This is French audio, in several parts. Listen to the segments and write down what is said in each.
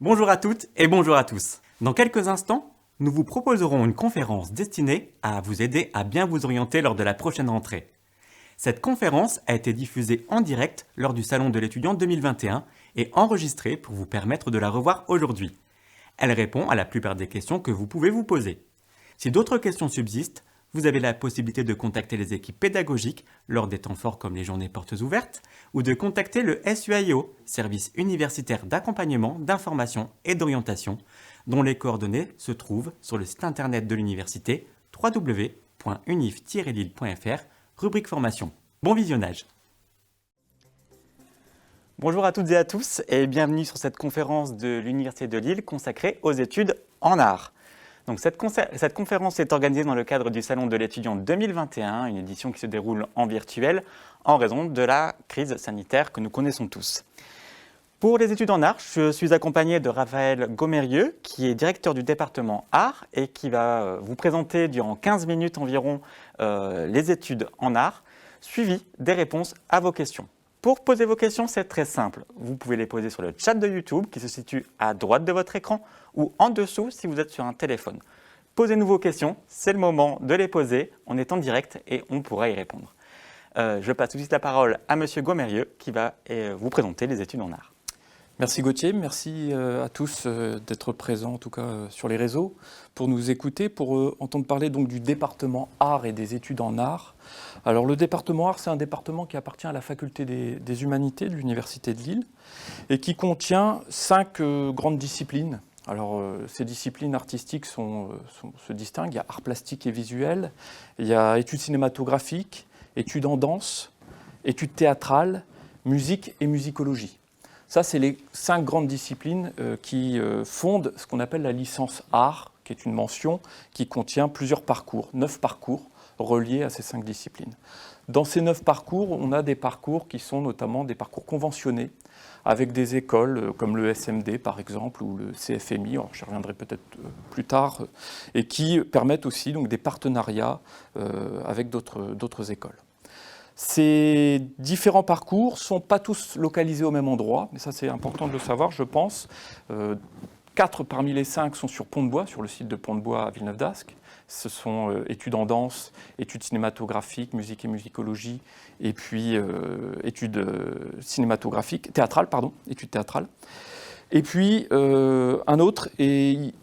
Bonjour à toutes et bonjour à tous. Dans quelques instants, nous vous proposerons une conférence destinée à vous aider à bien vous orienter lors de la prochaine rentrée. Cette conférence a été diffusée en direct lors du Salon de l'étudiant 2021 et enregistrée pour vous permettre de la revoir aujourd'hui. Elle répond à la plupart des questions que vous pouvez vous poser. Si d'autres questions subsistent, vous avez la possibilité de contacter les équipes pédagogiques lors des temps forts comme les journées portes ouvertes ou de contacter le SUAIO, Service universitaire d'accompagnement, d'information et d'orientation, dont les coordonnées se trouvent sur le site internet de l'université www.unif-lille.fr, rubrique formation. Bon visionnage. Bonjour à toutes et à tous et bienvenue sur cette conférence de l'Université de Lille consacrée aux études en art. Donc cette conférence est organisée dans le cadre du Salon de l'étudiant 2021, une édition qui se déroule en virtuel en raison de la crise sanitaire que nous connaissons tous. Pour les études en art, je suis accompagné de Raphaël Gomérieux, qui est directeur du département art et qui va vous présenter durant 15 minutes environ les études en art, suivi des réponses à vos questions. Pour poser vos questions, c'est très simple. Vous pouvez les poser sur le chat de YouTube qui se situe à droite de votre écran ou en dessous si vous êtes sur un téléphone. Posez-nous vos questions, c'est le moment de les poser. On est en direct et on pourra y répondre. Je passe tout de suite la parole à Monsieur Gomérieux qui va vous présenter les études en art. Merci Gauthier, merci à tous d'être présents en tout cas sur les réseaux pour nous écouter, pour entendre parler donc du département art et des études en art. Alors le département art, c'est un département qui appartient à la faculté des humanités de l'Université de Lille et qui contient 5 grandes disciplines. Alors ces disciplines artistiques se distinguent, il y a art plastique et visuel, il y a études cinématographiques, études en danse, études théâtrales, musique et musicologie. Ça, c'est les 5 grandes disciplines qui fondent ce qu'on appelle la licence art, qui est une mention qui contient plusieurs parcours, 9 parcours reliés à ces 5 disciplines. Dans ces 9 parcours, on a des parcours qui sont notamment des parcours conventionnés, avec des écoles comme le SMD par exemple, ou le CFMI, alors j'y reviendrai peut-être plus tard, et qui permettent aussi donc, des partenariats avec d'autres écoles. Ces différents parcours ne sont pas tous localisés au même endroit, mais ça c'est important de le savoir, je pense. 4 parmi les 5 sont sur Pont-de-Bois, sur le site de Pont-de-Bois à Villeneuve-d'Ascq. Ce sont études en danse, études cinématographiques, musique et musicologie, et puis études cinématographiques, études théâtrales. Et puis un autre est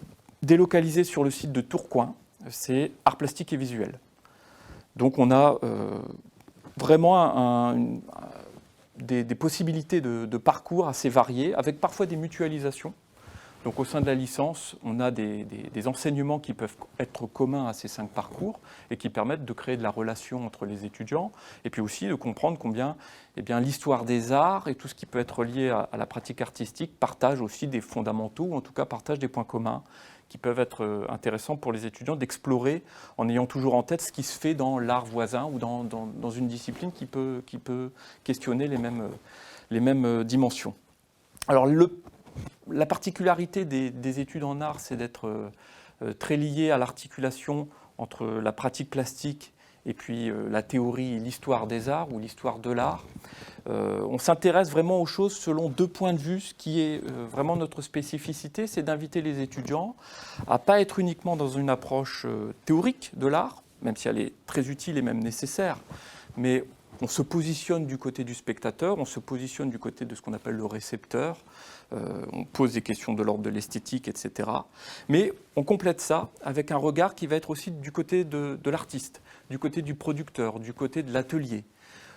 délocalisé sur le site de Tourcoing, c'est art plastique et visuel. Donc on a vraiment des possibilités de parcours assez variées, avec parfois des mutualisations. Donc au sein de la licence, on a des enseignements qui peuvent être communs à ces 5 parcours et qui permettent de créer de la relation entre les étudiants et puis aussi de comprendre combien l'histoire des arts et tout ce qui peut être lié à la pratique artistique partage aussi des fondamentaux, ou en tout cas partage des points communs qui peuvent être intéressants pour les étudiants d'explorer en ayant toujours en tête ce qui se fait dans l'art voisin ou dans une discipline qui peut questionner les mêmes dimensions. Alors la particularité des études en art, c'est d'être très lié à l'articulation entre la pratique plastique et puis la théorie et l'histoire des arts ou l'histoire de l'art. On s'intéresse vraiment aux choses selon 2 points de vue. Ce qui est vraiment notre spécificité, c'est d'inviter les étudiants à ne pas être uniquement dans une approche théorique de l'art, même si elle est très utile et même nécessaire, mais on se positionne du côté du spectateur, on se positionne du côté de ce qu'on appelle le récepteur, on pose des questions de l'ordre de l'esthétique, etc. Mais on complète ça avec un regard qui va être aussi du côté de l'artiste, du côté du producteur, du côté de l'atelier.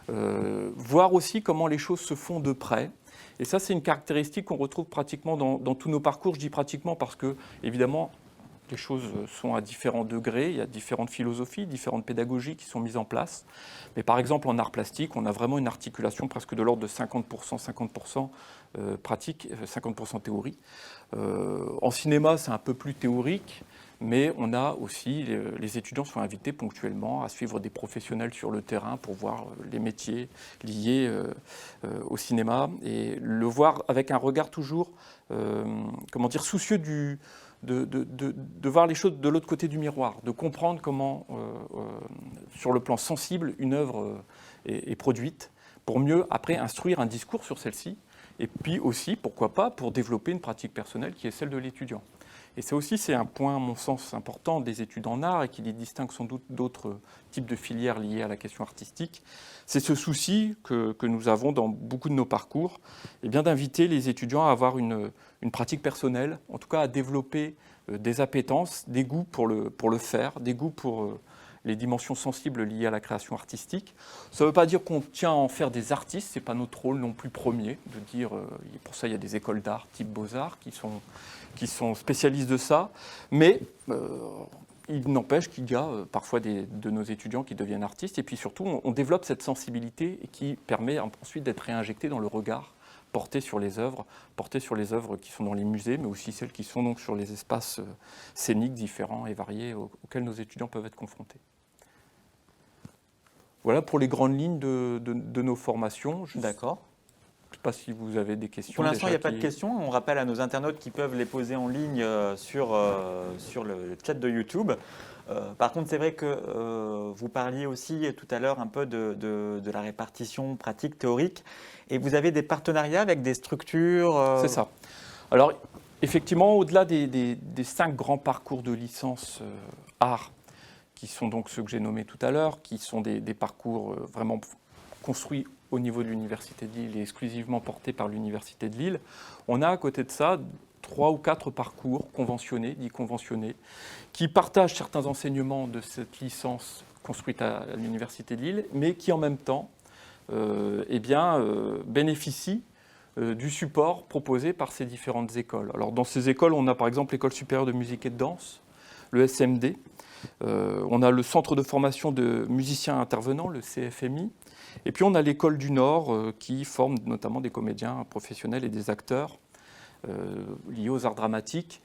Voir aussi comment les choses se font de près. Et ça, c'est une caractéristique qu'on retrouve pratiquement dans tous nos parcours. Je dis pratiquement parce que, évidemment, les choses sont à différents degrés, il y a différentes philosophies, différentes pédagogies qui sont mises en place. Mais par exemple, en art plastique, on a vraiment une articulation presque de l'ordre de 50% pratique, 50% théorie. En cinéma, c'est un peu plus théorique, mais on a aussi, les étudiants sont invités ponctuellement à suivre des professionnels sur le terrain pour voir les métiers liés au cinéma et le voir avec un regard toujours, soucieux de voir les choses de l'autre côté du miroir, de comprendre comment, sur le plan sensible, une œuvre est produite, pour mieux, après, instruire un discours sur celle-ci et puis aussi, pourquoi pas, pour développer une pratique personnelle qui est celle de l'étudiant. Et ça aussi, c'est un point, à mon sens, important des études en art et qui les distingue sans doute d'autres types de filières liées à la question artistique. C'est ce souci que nous avons dans beaucoup de nos parcours, eh bien, d'inviter les étudiants à avoir une pratique personnelle, en tout cas à développer des appétences, des goûts pour le faire, des goûts pour les dimensions sensibles liées à la création artistique. Ça ne veut pas dire qu'on tient à en faire des artistes, ce n'est pas notre rôle non plus premier, de dire, pour ça il y a des écoles d'art type Beaux-Arts qui sont spécialistes de ça, mais il n'empêche qu'il y a parfois de nos étudiants qui deviennent artistes, et puis surtout on développe cette sensibilité qui permet ensuite d'être réinjecté dans le regard porté sur les œuvres qui sont dans les musées, mais aussi celles qui sont donc sur les espaces scéniques différents et variés auxquels nos étudiants peuvent être confrontés. Voilà pour les grandes lignes de nos formations. D'accord. Je ne sais pas si vous avez des questions. Pour l'instant, il n'y a pas de questions. On rappelle à nos internautes qui peuvent les poser en ligne sur le chat de YouTube. Par contre, c'est vrai que vous parliez aussi tout à l'heure un peu de la répartition pratique théorique. Et vous avez des partenariats avec des structures C'est ça. Alors, effectivement, au-delà des 5 grands parcours de licence art, qui sont donc ceux que j'ai nommés tout à l'heure, qui sont des parcours vraiment construits au niveau de l'Université de Lille et exclusivement portés par l'Université de Lille, on a à côté de ça 3 ou 4 parcours conventionnés, dits conventionnés, qui partagent certains enseignements de cette licence construite à l'Université de Lille, mais qui en même temps bénéficient du support proposé par ces différentes écoles. Alors dans ces écoles, on a par exemple l'École supérieure de musique et de danse, le SMD, on a le Centre de formation de musiciens intervenants, le CFMI, et puis on a l'École du Nord qui forme notamment des comédiens professionnels et des acteurs liés aux arts dramatiques.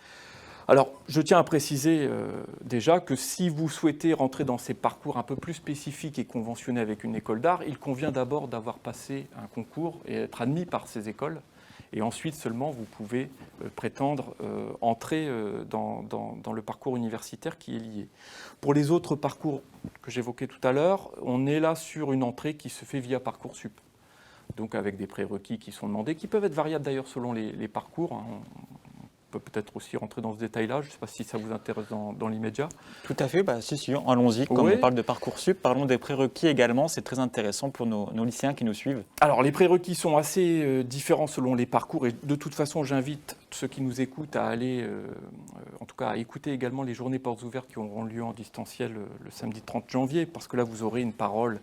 Alors, je tiens à préciser déjà que si vous souhaitez rentrer dans ces parcours un peu plus spécifiques et conventionnés avec une école d'art, il convient d'abord d'avoir passé un concours et être admis par ces écoles. Et ensuite seulement, vous pouvez prétendre entrer dans le parcours universitaire qui est lié. Pour les autres parcours que j'évoquais tout à l'heure, on est là sur une entrée qui se fait via Parcoursup. Donc avec des prérequis qui sont demandés, qui peuvent être variables d'ailleurs selon les parcours. Hein. On peut peut-être aussi rentrer dans ce détail-là. Je ne sais pas si ça vous intéresse dans l'immédiat. Tout à fait, si, allons-y. Comme on parle de Parcoursup, parlons des prérequis également. C'est très intéressant pour nos lycéens qui nous suivent. Alors, les prérequis sont assez différents selon les parcours. Et de toute façon, j'invite ceux qui nous écoutent à aller, en tout cas à écouter également les journées portes ouvertes qui auront lieu en distanciel le samedi 30 janvier, parce que là, vous aurez une parole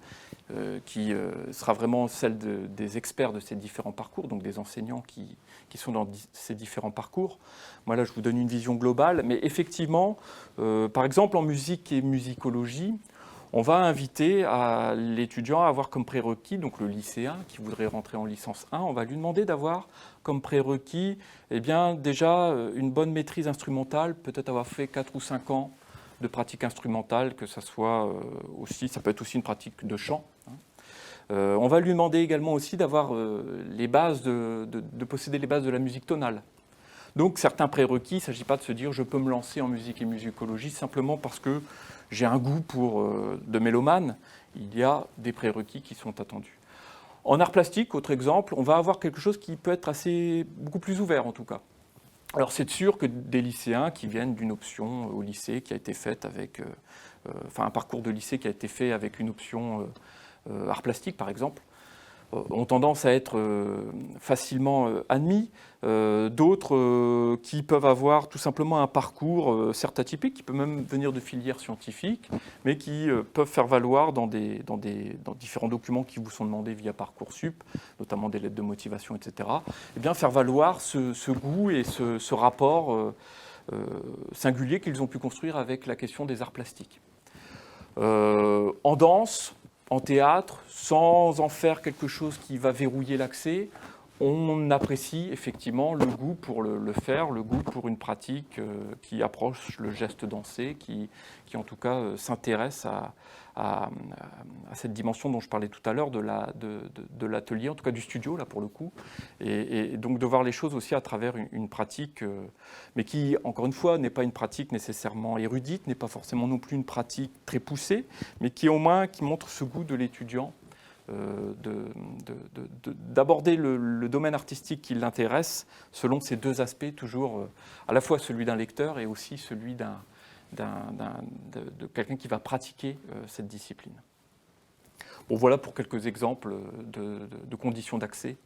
qui sera vraiment celle des experts de ces différents parcours, donc des enseignants qui sont dans ces différents parcours. Moi, là, je vous donne une vision globale, mais effectivement, par exemple, en musique et musicologie, on va inviter l'étudiant à avoir comme prérequis, donc le lycéen qui voudrait rentrer en licence 1, on va lui demander d'avoir comme prérequis déjà une bonne maîtrise instrumentale, peut-être avoir fait 4 ou 5 ans de pratique instrumentale, que ça soit aussi, ça peut être aussi une pratique de chant. On va lui demander également aussi d'avoir les bases, de posséder les bases de la musique tonale. Donc certains prérequis, il ne s'agit pas de se dire je peux me lancer en musique et musicologie simplement parce que j'ai un goût de mélomane. Il y a des prérequis qui sont attendus. En art plastique, autre exemple, on va avoir quelque chose qui peut être beaucoup plus ouvert en tout cas. Alors c'est sûr que des lycéens qui viennent d'une option au lycée qui a été faite avec, un parcours de lycée qui a été fait avec une option art plastique par exemple, ont tendance à être facilement admis. D'autres qui peuvent avoir tout simplement un parcours certes atypique, qui peut même venir de filières scientifiques, mais qui peuvent faire valoir dans différents documents qui vous sont demandés via Parcoursup, notamment des lettres de motivation, etc., et bien faire valoir ce goût et ce rapport singulier qu'ils ont pu construire avec la question des arts plastiques. En danse, en théâtre, sans en faire quelque chose qui va verrouiller l'accès, on apprécie effectivement le goût pour le faire, le goût pour une pratique qui approche le geste dansé, qui en tout cas s'intéresse à cette dimension dont je parlais tout à l'heure de l'atelier, en tout cas du studio là pour le coup, et donc de voir les choses aussi à travers une pratique, mais qui encore une fois n'est pas une pratique nécessairement érudite, n'est pas forcément non plus une pratique très poussée, mais qui au moins qui montre ce goût de l'étudiant d'aborder le domaine artistique qui l'intéresse selon ces deux aspects, toujours à la fois celui d'un lecteur et aussi celui de quelqu'un qui va pratiquer cette discipline. Bon, voilà pour quelques exemples de conditions d'accès,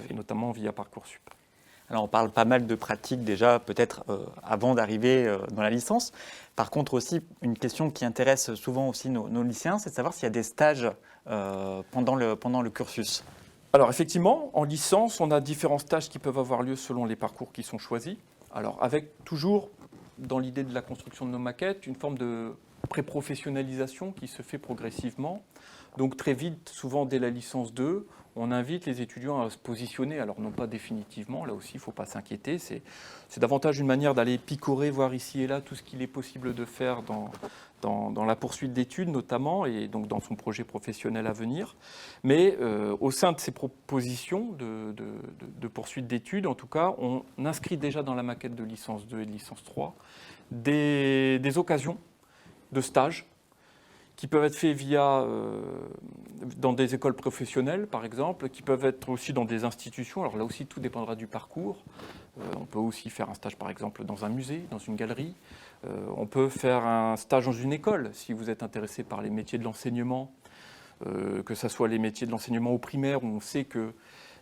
et notamment via Parcoursup. Alors on parle pas mal de pratiques déjà, peut-être avant d'arriver dans la licence. Par contre aussi, une question qui intéresse souvent aussi nos lycéens, c'est de savoir s'il y a des stages pendant le cursus. Alors effectivement, en licence, on a différents stages qui peuvent avoir lieu selon les parcours qui sont choisis. Alors avec toujours, dans l'idée de la construction de nos maquettes, une forme de pré-professionnalisation qui se fait progressivement. Donc très vite, souvent dès la licence 2, on invite les étudiants à se positionner, alors non pas définitivement, là aussi il ne faut pas s'inquiéter, c'est davantage une manière d'aller picorer, voir ici et là tout ce qu'il est possible de faire dans la poursuite d'études notamment, et donc dans son projet professionnel à venir. Mais au sein de ces propositions de poursuite d'études, en tout cas, on inscrit déjà dans la maquette de licence 2 et de licence 3 des occasions de stage qui peuvent être faits dans des écoles professionnelles, par exemple, qui peuvent être aussi dans des institutions. Alors là aussi, tout dépendra du parcours. On peut aussi faire un stage, par exemple, dans un musée, dans une galerie. On peut faire un stage dans une école, si vous êtes intéressé par les métiers de l'enseignement, que ce soit les métiers de l'enseignement au primaire, où on sait que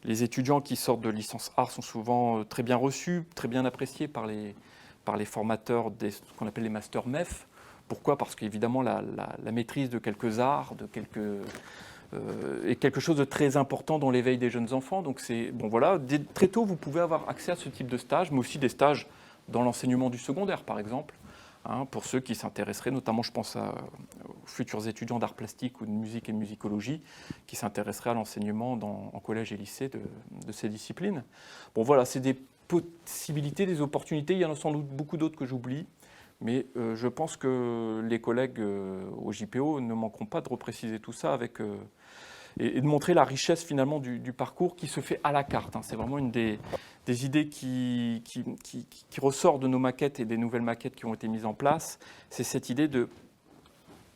les étudiants qui sortent de licence art sont souvent très bien reçus, très bien appréciés par les formateurs ce qu'on appelle les masters MEF. Pourquoi ? Parce qu'évidemment, la maîtrise de quelques arts, est quelque chose de très important dans l'éveil des jeunes enfants. Donc, voilà, très tôt, vous pouvez avoir accès à ce type de stage, mais aussi des stages dans l'enseignement du secondaire, par exemple, pour ceux qui s'intéresseraient, notamment, je pense aux futurs étudiants d'art plastique ou de musique et musicologie, qui s'intéresseraient à l'enseignement en collège et lycée de ces disciplines. Bon, voilà, c'est des possibilités, des opportunités. Il y en a sans doute beaucoup d'autres que j'oublie. Mais je pense que les collègues au JPO ne manqueront pas de repréciser tout ça et de montrer la richesse finalement du parcours qui se fait à la carte. C'est vraiment une des idées qui ressort de nos maquettes et des nouvelles maquettes qui ont été mises en place. C'est cette idée de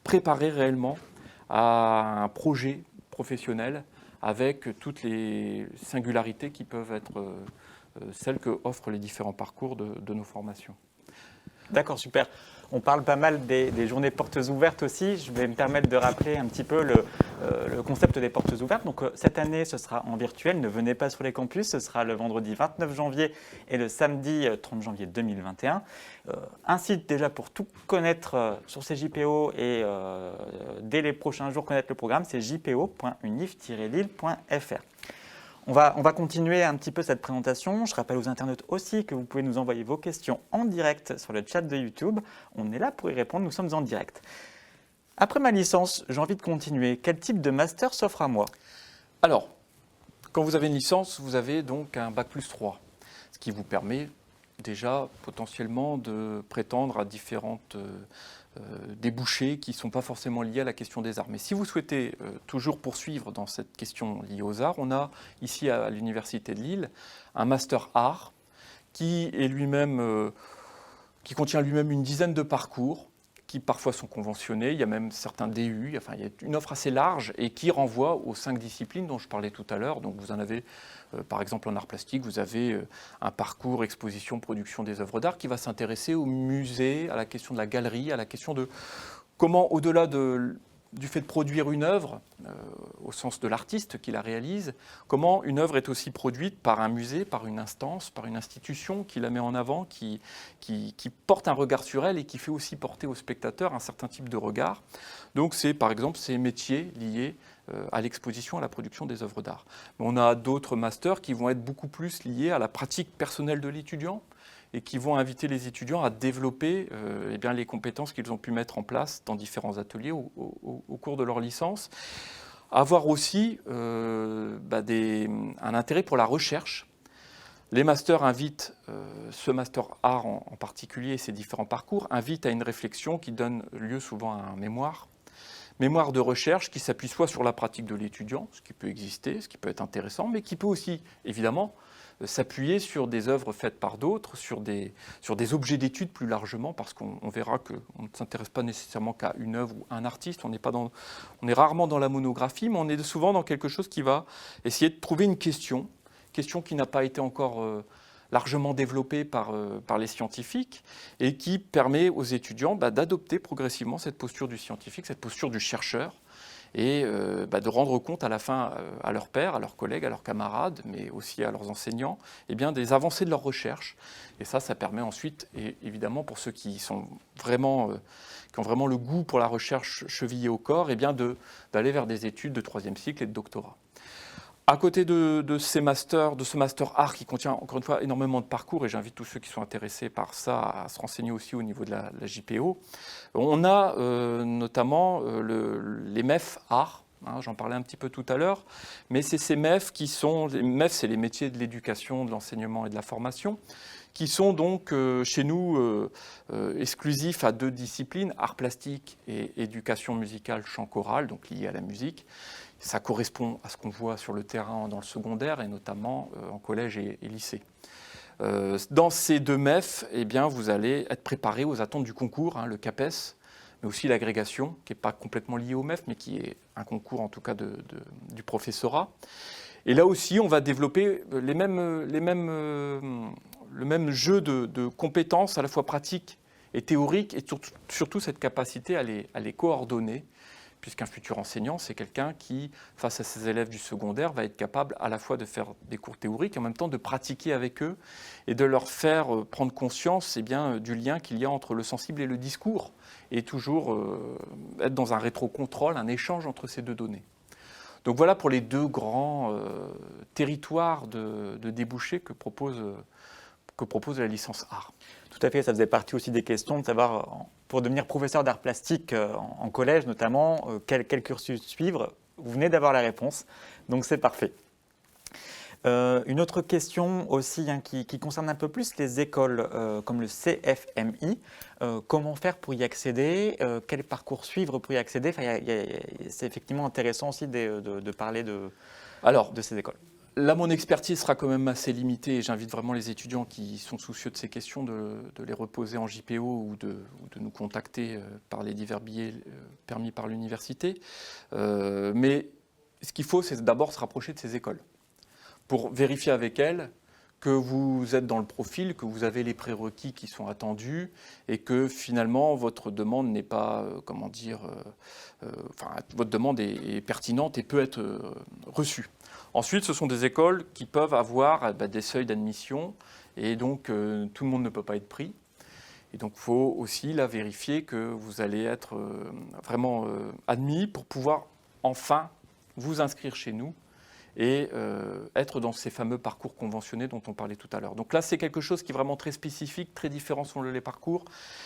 préparer réellement à un projet professionnel avec toutes les singularités qui peuvent être celles que offrent les différents parcours de nos formations. D'accord, super. On parle pas mal des journées portes ouvertes aussi. Je vais me permettre de rappeler un petit peu le concept des portes ouvertes. Donc cette année, ce sera en virtuel. Ne venez pas sur les campus. Ce sera le vendredi 29 janvier et le samedi 30 janvier 2021. Un site déjà pour tout connaître sur ces JPO et dès les prochains jours connaître le programme, c'est jpo.unif-lille.fr. On va continuer un petit peu cette présentation. Je rappelle aux internautes aussi que vous pouvez nous envoyer vos questions en direct sur le chat de YouTube. On est là pour y répondre, nous sommes en direct. Après ma licence, j'ai envie de continuer. Quel type de master s'offre à moi ? Alors, quand vous avez une licence, vous avez donc un Bac+3, ce qui vous permet déjà potentiellement de prétendre à différentes débouchés qui ne sont pas forcément liés à la question des arts. Mais si vous souhaitez toujours poursuivre dans cette question liée aux arts, on a ici à l'Université de Lille un Master Art qui contient lui-même une dizaine de parcours qui parfois sont conventionnés, il y a même certains DU, enfin, il y a une offre assez large et qui renvoie aux 5 disciplines dont je parlais tout à l'heure. Donc vous en avez, par exemple en art plastique, vous avez un parcours exposition, production des œuvres d'art qui va s'intéresser au musée, à la question de la galerie, à la question de comment, au-delà du fait de produire une œuvre, au sens de l'artiste qui la réalise, comment une œuvre est aussi produite par un musée, par une instance, par une institution qui la met en avant, qui porte un regard sur elle et qui fait aussi porter au spectateur un certain type de regard. Donc c'est par exemple ces métiers liés à l'exposition, à la production des œuvres d'art. On a d'autres masters qui vont être beaucoup plus liés à la pratique personnelle de l'étudiant, et qui vont inviter les étudiants à développer les compétences qu'ils ont pu mettre en place dans différents ateliers au cours de leur licence. Avoir aussi un intérêt pour la recherche. Les masters invitent, ce master art en particulier, ces différents parcours, invitent à une réflexion qui donne lieu souvent à un mémoire. Mémoire de recherche qui s'appuie soit sur la pratique de l'étudiant, ce qui peut exister, ce qui peut être intéressant, mais qui peut aussi, évidemment, s'appuyer sur des œuvres faites par d'autres, sur des objets d'étude plus largement, parce qu'on verra qu'on ne s'intéresse pas nécessairement qu'à une œuvre ou un artiste. On est rarement dans la monographie, mais on est souvent dans quelque chose qui va essayer de trouver une question qui n'a pas été encore largement développée par les scientifiques et qui permet aux étudiants d'adopter progressivement cette posture du scientifique, cette posture du chercheur, et de rendre compte à la fin à leurs pairs, à leurs collègues, à leurs camarades, mais aussi à leurs enseignants, des avancées de leur recherche. Et ça permet ensuite, et évidemment pour ceux qui ont vraiment le goût pour la recherche chevillée au corps, d'aller vers des études de 3e cycle et de doctorat. À côté de ce master art qui contient encore une fois énormément de parcours, et j'invite tous ceux qui sont intéressés par ça à se renseigner aussi au niveau de la JPO, on a notamment les MEF art, j'en parlais un petit peu tout à l'heure, mais c'est ces MEF c'est les métiers de l'éducation, de l'enseignement et de la formation, qui sont donc chez nous exclusifs à 2 disciplines, art plastique et éducation musicale chant choral, donc liées à la musique. Ça correspond à ce qu'on voit sur le terrain dans le secondaire et notamment en collège et lycée. Dans ces 2 MEF, vous allez être préparé aux attentes du concours, le CAPES, mais aussi l'agrégation, qui n'est pas complètement liée au MEF, mais qui est un concours en tout cas du professorat. Et là aussi, on va développer le même jeu de compétences à la fois pratiques et théoriques, et surtout cette capacité à les coordonner, puisqu'un futur enseignant, c'est quelqu'un qui, face à ses élèves du secondaire, va être capable à la fois de faire des cours théoriques et en même temps de pratiquer avec eux et de leur faire prendre conscience du lien qu'il y a entre le sensible et le discours, et toujours être dans un rétrocontrôle, un échange entre ces 2 données. Donc voilà pour les 2 grands territoires de débouchés que propose la licence art. Tout à fait, ça faisait partie aussi des questions de savoir, pour devenir professeur d'art plastique en collège notamment, quel cursus suivre. Vous venez d'avoir la réponse, donc c'est parfait. Une autre question aussi qui concerne un peu plus les écoles comme le CFMI. Comment faire pour y accéder? Quel parcours suivre pour y accéder? C'est effectivement intéressant aussi de parler de ces écoles. Là, mon expertise sera quand même assez limitée et j'invite vraiment les étudiants qui sont soucieux de ces questions de les reposer en JPO ou de nous contacter par les divers billets permis par l'université. Mais ce qu'il faut, c'est d'abord se rapprocher de ces écoles pour vérifier avec elles que vous êtes dans le profil, que vous avez les prérequis qui sont attendus et que finalement votre demande n'est pas, votre demande est pertinente et peut être reçue. Ensuite, ce sont des écoles qui peuvent avoir des seuils d'admission et donc tout le monde ne peut pas être pris. Et donc il faut aussi vérifier que vous allez être vraiment admis pour pouvoir enfin vous inscrire chez nous et être dans ces fameux parcours conventionnés dont on parlait tout à l'heure. Donc là, c'est quelque chose qui est vraiment très spécifique, très différent selon les parcours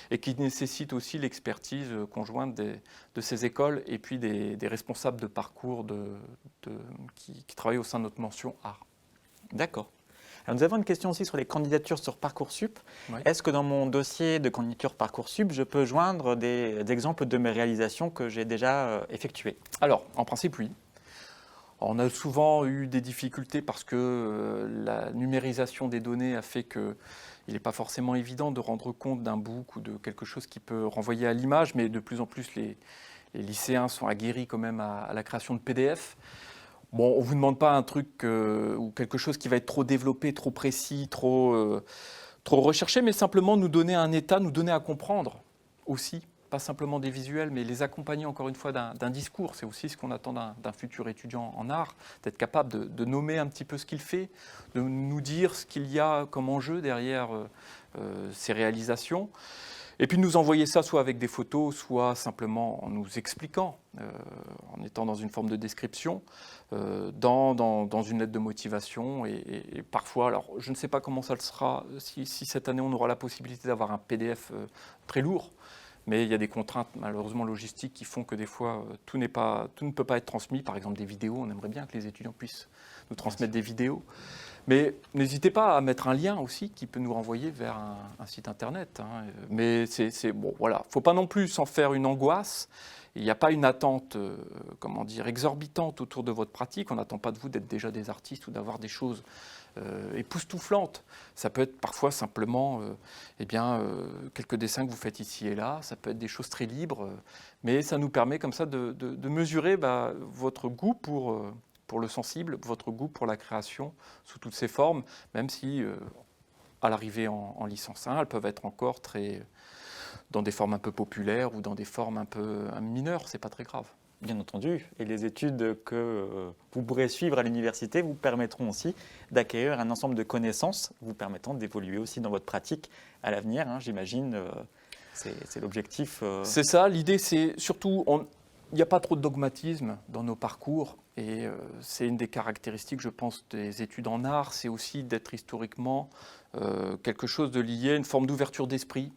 et qui nécessite aussi l'expertise conjointe de ces écoles et puis des responsables de parcours qui travaillent au sein de notre mention art. D'accord. Alors nous avons une question aussi sur les candidatures sur Parcoursup. Oui. Est-ce que dans mon dossier de candidature Parcoursup, je peux joindre des exemples de mes réalisations que j'ai déjà effectuées? Alors, en principe, oui. On a souvent eu des difficultés parce que la numérisation des données a fait qu'il n'est pas forcément évident de rendre compte d'un book ou de quelque chose qui peut renvoyer à l'image, mais de plus en plus les lycéens sont aguerris quand même à la création de PDF. Bon, on ne vous demande pas un truc ou quelque chose qui va être trop développé, trop précis, trop recherché, mais simplement nous donner un état, nous donner à comprendre aussi. Pas simplement des visuels, mais les accompagner encore une fois d'un discours. C'est aussi ce qu'on attend d'un futur étudiant en art, d'être capable de nommer un petit peu ce qu'il fait, de nous dire ce qu'il y a comme enjeu derrière ses réalisations, et puis de nous envoyer ça soit avec des photos, soit simplement en nous expliquant, en étant dans une forme de description, dans une lettre de motivation, et parfois, alors je ne sais pas comment ça le sera, si cette année on aura la possibilité d'avoir un PDF très lourd, mais il y a des contraintes malheureusement logistiques qui font que des fois tout ne peut pas être transmis. Par exemple des vidéos, on aimerait bien que les étudiants puissent nous transmettre des vidéos. Mais n'hésitez pas à mettre un lien aussi qui peut nous renvoyer vers un site internet. Mais bon, voilà, faut pas non plus s'en faire une angoisse. il n'y a pas une attente exorbitante autour de votre pratique. On n'attend pas de vous d'être déjà des artistes ou d'avoir des choses époustouflantes. Ça peut être parfois simplement quelques dessins que vous faites ici et là. Ça peut être des choses très libres. Mais ça nous permet comme ça de mesurer votre goût pour le sensible, votre goût pour la création sous toutes ses formes, même si à l'arrivée en licence 1, elles peuvent être encore dans des formes un peu populaires ou dans des formes un peu mineures, c'est pas très grave. Bien entendu, et les études que vous pourrez suivre à l'université vous permettront aussi d'acquérir un ensemble de connaissances, vous permettant d'évoluer aussi dans votre pratique à l'avenir, hein, j'imagine. C'est l'objectif. C'est ça, l'idée c'est surtout, il n'y a pas trop de dogmatisme dans nos parcours, et c'est une des caractéristiques, je pense, des études en art, c'est aussi d'être historiquement quelque chose de lié à une forme d'ouverture d'esprit,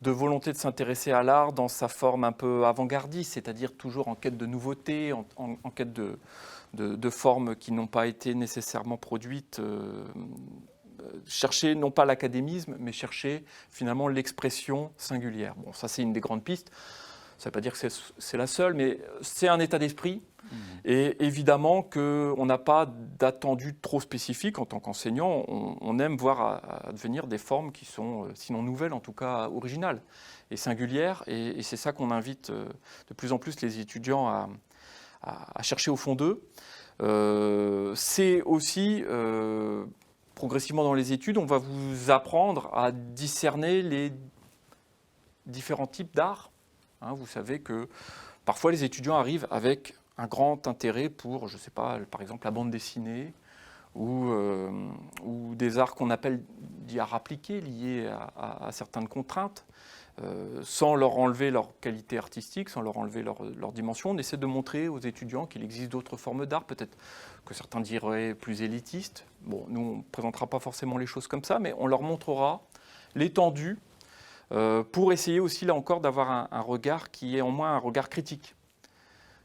de volonté de s'intéresser à l'art dans sa forme un peu avant-gardiste, c'est-à-dire toujours en quête de nouveautés, en quête de formes qui n'ont pas été nécessairement produites. Chercher non pas l'académisme, mais chercher finalement l'expression singulière. Bon, ça c'est une des grandes pistes. Ça ne veut pas dire que c'est la seule, mais c'est un état d'esprit. Et évidemment qu'on n'a pas d'attendu trop spécifique en tant qu'enseignant. On aime voir advenir des formes qui sont, sinon nouvelles, en tout cas originales et singulières. Et c'est ça qu'on invite de plus en plus les étudiants à chercher au fond d'eux. C'est aussi, progressivement dans les études, on va vous apprendre à discerner les différents types d'art. Hein, vous savez que parfois les étudiants arrivent avec un grand intérêt pour, je ne sais pas, par exemple la bande dessinée ou des arts qu'on appelle dits arts appliqués, liés à certaines contraintes, sans leur enlever leur qualité artistique, sans leur enlever leur dimension. On essaie de montrer aux étudiants qu'il existe d'autres formes d'art, peut-être que certains diraient plus élitistes. Bon, nous, on ne présentera pas forcément les choses comme ça, mais on leur montrera l'étendue pour essayer aussi, là encore, d'avoir un regard qui est en moins un regard critique.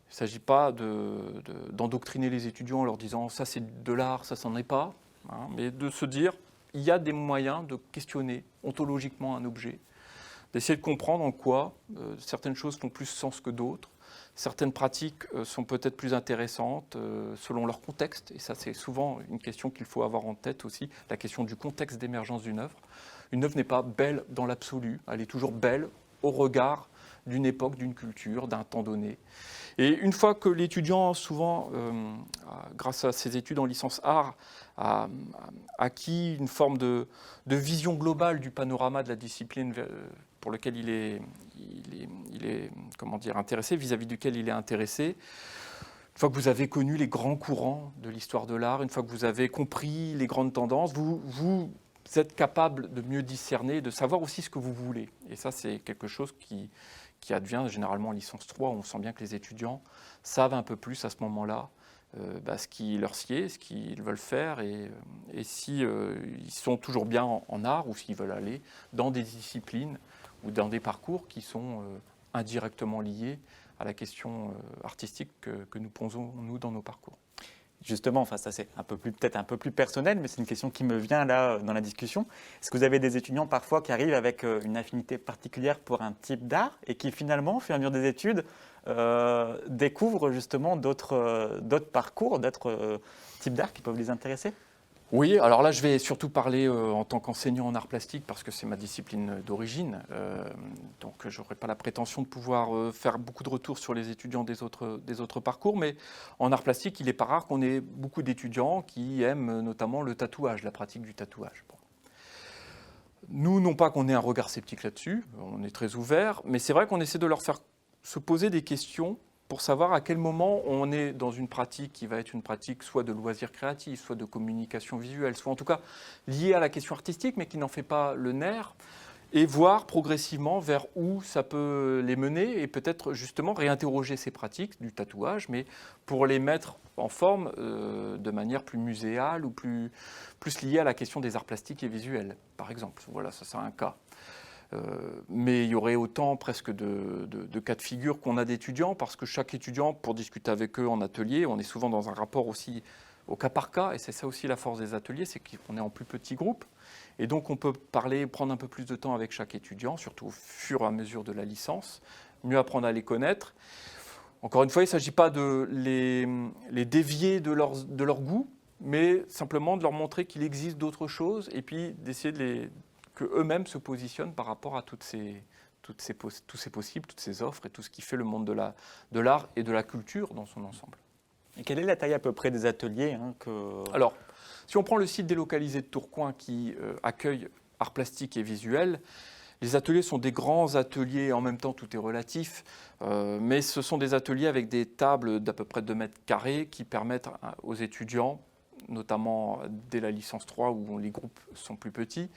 Il ne s'agit pas d'endoctriner les étudiants en leur disant « ça c'est de l'art, ça c'en est pas hein, », mais de se dire « il y a des moyens de questionner ontologiquement un objet », d'essayer de comprendre en quoi certaines choses font plus sens que d'autres, certaines pratiques sont peut-être plus intéressantes selon leur contexte, et ça c'est souvent une question qu'il faut avoir en tête aussi, la question du contexte d'émergence d'une œuvre. Une œuvre n'est pas belle dans l'absolu, elle est toujours belle au regard d'une époque, d'une culture, d'un temps donné. Et une fois que l'étudiant, souvent, grâce à ses études en licence art, a acquis une forme de vision globale du panorama de la discipline pour lequel il est intéressé, vis-à-vis duquel il est intéressé, une fois que vous avez connu les grands courants de l'histoire de l'art, une fois que vous avez compris les grandes tendances, vous êtes capable de mieux discerner, de savoir aussi ce que vous voulez. Et ça, c'est quelque chose qui advient généralement en licence 3, où on sent bien que les étudiants savent un peu plus à ce moment-là ce qui leur sied, ce qu'ils veulent faire, et si ils sont toujours bien en art, ou s'ils veulent aller dans des disciplines ou dans des parcours qui sont indirectement liés à la question artistique que nous posons, nous, dans nos parcours. Justement, enfin, ça c'est peut-être un peu plus personnel, mais c'est une question qui me vient là dans la discussion. Est-ce que vous avez des étudiants parfois qui arrivent avec une affinité particulière pour un type d'art et qui finalement, au fur et à mesure des études, découvrent justement d'autres parcours, d'autres types d'art qui peuvent les intéresser ? Oui, alors là je vais surtout parler en tant qu'enseignant en art plastique parce que c'est ma discipline d'origine, donc je n'aurai pas la prétention de pouvoir faire beaucoup de retours sur les étudiants des autres parcours, mais en art plastique il n'est pas rare qu'on ait beaucoup d'étudiants qui aiment notamment le tatouage, la pratique du tatouage. Bon. Nous, non pas qu'on ait un regard sceptique là-dessus, on est très ouvert, mais c'est vrai qu'on essaie de leur faire se poser des questions pour savoir à quel moment on est dans une pratique qui va être une pratique soit de loisir créatif, soit de communication visuelle, soit en tout cas liée à la question artistique, mais qui n'en fait pas le nerf, et voir progressivement vers où ça peut les mener, et peut-être justement réinterroger ces pratiques du tatouage, mais pour les mettre en forme de manière plus muséale ou plus liée à la question des arts plastiques et visuels, par exemple. Voilà, ça c'est un cas. Mais il y aurait autant presque de cas de figure qu'on a d'étudiants, parce que chaque étudiant, pour discuter avec eux en atelier, on est souvent dans un rapport aussi au cas par cas, et c'est ça aussi la force des ateliers, c'est qu'on est en plus petits groupes, et donc on peut prendre un peu plus de temps avec chaque étudiant, surtout au fur et à mesure de la licence, mieux apprendre à les connaître. Encore une fois, il ne s'agit pas de les dévier de leur goût, mais simplement de leur montrer qu'il existe d'autres choses et puis d'essayer qu'eux-mêmes se positionnent par rapport à tous ces possibles, toutes ces offres et tout ce qui fait le monde de l'art et de la culture dans son ensemble. Et quelle est la taille à peu près des ateliers Alors, si on prend le site délocalisé de Tourcoing qui accueille art plastique et visuel, les ateliers sont des grands ateliers, en même temps tout est relatif, mais ce sont des ateliers avec des tables d'à peu près 2 mètres carrés qui permettent aux étudiants, notamment dès la licence 3 où les groupes sont plus petits,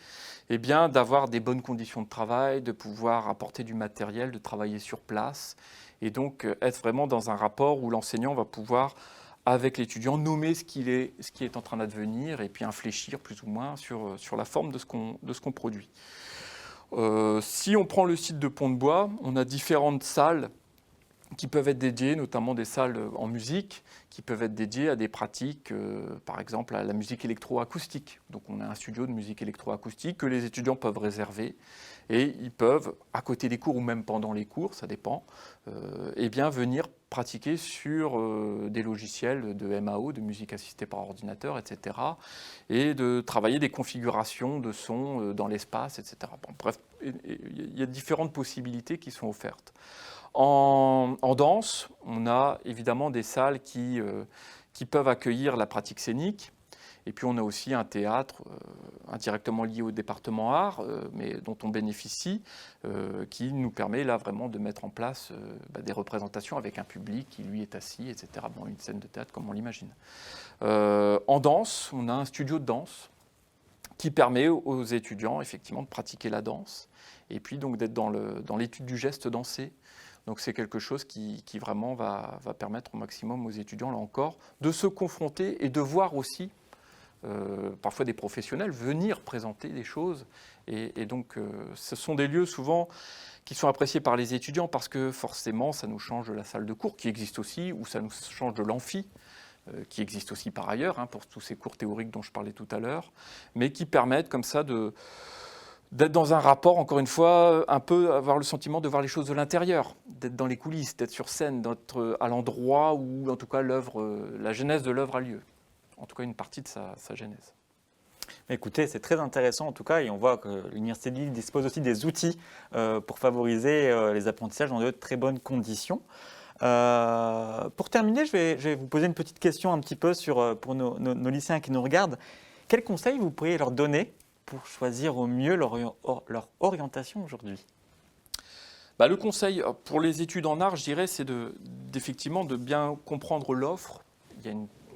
eh bien, d'avoir des bonnes conditions de travail, de pouvoir apporter du matériel, de travailler sur place et donc être vraiment dans un rapport où l'enseignant va pouvoir, avec l'étudiant, nommer ce qui est en train d'advenir et puis infléchir plus ou moins sur la forme de ce qu'on produit. Si on prend le site de Pont-de-Bois, on a différentes salles qui peuvent être dédiées, notamment des salles en musique, qui peuvent être dédiées à des pratiques, par exemple à la musique électroacoustique. Donc on a un studio de musique électroacoustique que les étudiants peuvent réserver et ils peuvent, à côté des cours ou même pendant les cours, ça dépend, eh bien venir pratiquer sur des logiciels de MAO, de musique assistée par ordinateur, etc. et de travailler des configurations de son dans l'espace, etc. Bon, bref, il y a différentes possibilités qui sont offertes. En danse, on a évidemment des salles qui peuvent accueillir la pratique scénique. Et puis on a aussi un théâtre indirectement lié au département art, mais dont on bénéficie, qui nous permet là vraiment de mettre en place des représentations avec un public qui lui est assis, etc. Bon, une scène de théâtre comme on l'imagine. En danse, on a un studio de danse qui permet aux étudiants effectivement de pratiquer la danse et puis donc d'être dans l'étude du geste dansé. Donc c'est quelque chose qui vraiment va permettre au maximum aux étudiants, là encore, de se confronter et de voir aussi parfois des professionnels venir présenter des choses. Et donc ce sont des lieux souvent qui sont appréciés par les étudiants parce que forcément ça nous change de la salle de cours qui existe aussi, ou ça nous change de l'amphi qui existe aussi par ailleurs, pour tous ces cours théoriques dont je parlais tout à l'heure, mais qui permettent comme ça d'être dans un rapport, encore une fois, un peu avoir le sentiment de voir les choses de l'intérieur, d'être dans les coulisses, d'être sur scène, d'être à l'endroit où, en tout cas, la genèse de l'œuvre a lieu. En tout cas, une partie de sa genèse. Écoutez, c'est très intéressant en tout cas, et on voit que l'Université de Lille dispose aussi des outils pour favoriser les apprentissages dans de très bonnes conditions. Pour terminer, je vais vous poser une petite question un petit peu pour nos lycéens qui nous regardent. Quels conseils vous pourriez leur donner pour choisir au mieux leur orientation aujourd'hui? Le conseil pour les études en art, je dirais, c'est effectivement de bien comprendre l'offre.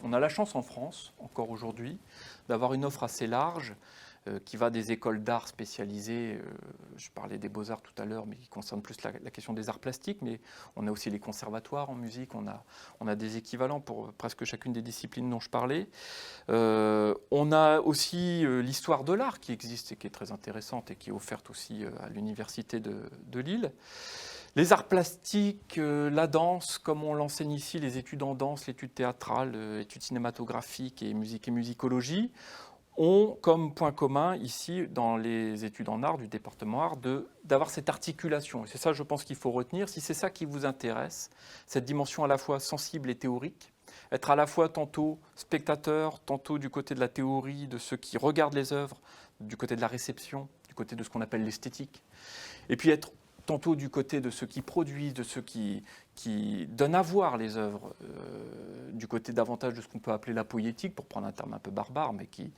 On a la chance en France, encore aujourd'hui, d'avoir une offre assez large qui va des écoles d'art spécialisées. Je parlais des beaux-arts tout à l'heure, mais qui concerne plus la question des arts plastiques. Mais on a aussi les conservatoires en musique, on a des équivalents pour presque chacune des disciplines dont je parlais. On a aussi l'histoire de l'art qui existe et qui est très intéressante et qui est offerte aussi à l'Université de Lille. Les arts plastiques, la danse, comme on l'enseigne ici, les études en danse, l'étude théâtrale, études cinématographiques et musicologie, ont comme point commun ici, dans les études en art du département art, d'avoir cette articulation. Et c'est ça, je pense, qu'il faut retenir. Si c'est ça qui vous intéresse, cette dimension à la fois sensible et théorique, être à la fois tantôt spectateur, tantôt du côté de la théorie, de ceux qui regardent les œuvres, du côté de la réception, du côté de ce qu'on appelle l'esthétique, et puis être tantôt du côté de ceux qui produisent, de ceux qui donnent à voir les œuvres, du côté davantage de ce qu'on peut appeler la poétique, pour prendre un terme un peu barbare, mais qui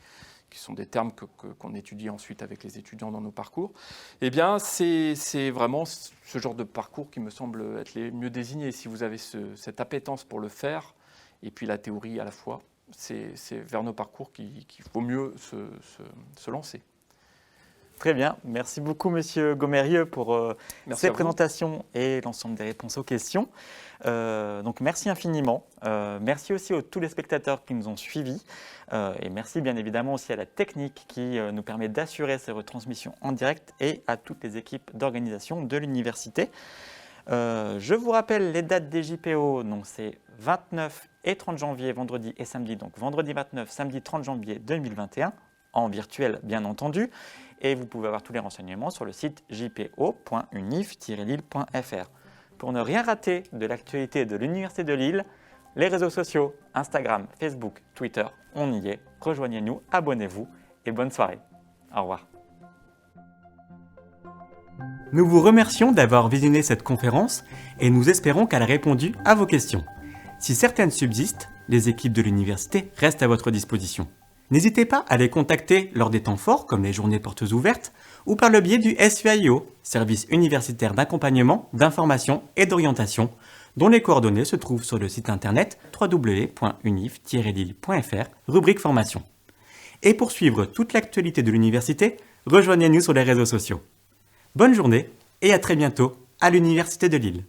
sont des termes qu'on étudie ensuite avec les étudiants dans nos parcours, eh bien, c'est vraiment ce genre de parcours qui me semble être les mieux désignés. Si vous avez cette appétence pour le faire, et puis la théorie à la fois, c'est vers nos parcours qu'il vaut mieux se lancer. Très bien, merci beaucoup Monsieur Gomérieux pour ces présentations et l'ensemble des réponses aux questions. Donc merci infiniment. Merci aussi à tous les spectateurs qui nous ont suivis. Et merci bien évidemment aussi à la technique qui nous permet d'assurer ces retransmissions en direct et à toutes les équipes d'organisation de l'université. Je vous rappelle les dates des JPO, donc c'est 29 et 30 janvier, vendredi et samedi, donc vendredi 29, samedi 30 janvier 2021, en virtuel bien entendu. Et vous pouvez avoir tous les renseignements sur le site jpo.unif-lille.fr. Pour ne rien rater de l'actualité de l'Université de Lille, les réseaux sociaux, Instagram, Facebook, Twitter, on y est. Rejoignez-nous, abonnez-vous et bonne soirée. Au revoir. Nous vous remercions d'avoir visionné cette conférence et nous espérons qu'elle a répondu à vos questions. Si certaines subsistent, les équipes de l'université restent à votre disposition. N'hésitez pas à les contacter lors des temps forts comme les journées portes ouvertes ou par le biais du SUIO, Service universitaire d'accompagnement, d'information et d'orientation, dont les coordonnées se trouvent sur le site internet www.unif-lille.fr, rubrique formation. Et pour suivre toute l'actualité de l'université, rejoignez-nous sur les réseaux sociaux. Bonne journée et à très bientôt à l'Université de Lille.